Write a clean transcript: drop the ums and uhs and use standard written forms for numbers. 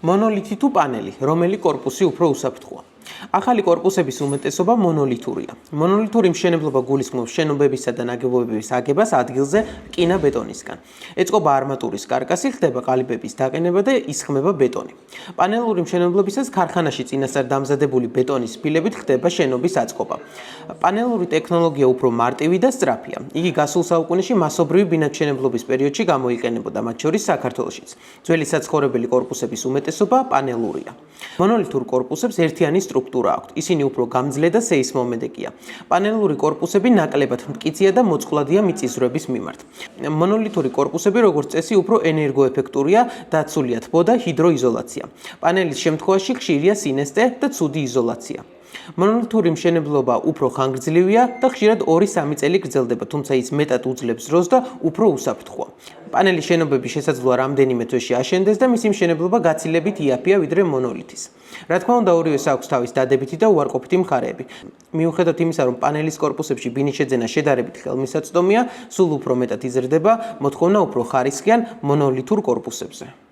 მონოლითი თუ პანელი, რომელი კორპუსი უფრო უსაფრთხოა? ახალი კორპუსების უმეტესობა მონოლითურია. მონოლითური მშენებლობა გულისხმობს შენობებისა და ნაგებობების აგებას ადგილზე რკინა ბეტონისგან. ეწყობა არმატურის კარკასი, ხდება ყალიბების დაყენება და ისხმება ბეტონი. პანელური მშენებლობისას ქარხანაში წინასწარ დამზადებული ბეტონის ფილებით ხდება შენობის აწყობა. პანელური ტექნოლოგია უფრო მარტივი და სწრაფია. იგი გასულ საუკუნეში მასობრივი ბინადმშენებლობის პერიოდში გამოიყენებოდა, მათ შორის საქართველოშიც. ძველი საცხოვრებელი კორპუსების უმეტესობა პანელურია. მონოლითურ კორპუსებს ერთიანი სტრუქტურა აქვთ. ისინი უფრო გამძლე და სეისმომედეგია. პანელური კორპუსები ნაკლებად მტკიცეა და მოწყვლადია მიწისძვრების მიმართ. მონოლითური კორპუსები, როგორც წესი, უფრო ენერგოეფექტურია, დაცულია თბო და ჰიდროიზოლაცია. პანელის შემთხვევაში ხშირია სინესტე და ცუდი იზოლაცია. მონოლითური მშენებლობა უფრო ხანგრძლივია და ხშირად 2-3 წელი გრძელდება, თუმცა ის მეტად უძლებს დროს და უფრო უსაფრთხოა. პანელის შენობები შესაძლოა რამდენიმე თვეში აშენდეს და მისი მშენებლობა გაცილებით იაფია ვიდრე მონოლითის. რა თქმა უნდა, ორივეს აქვს თავის დადებითი და უარყოფითი მხარეები. მიუხედავად იმისა, რომ პანელის კორპუსებში ბინის შეძენა შედარებით ხელმისაწვდომია, სულ უფრო მეტად იზრდება მოთხოვნა უფრო ხარისხიან მონოლითურ კორპუსებზე.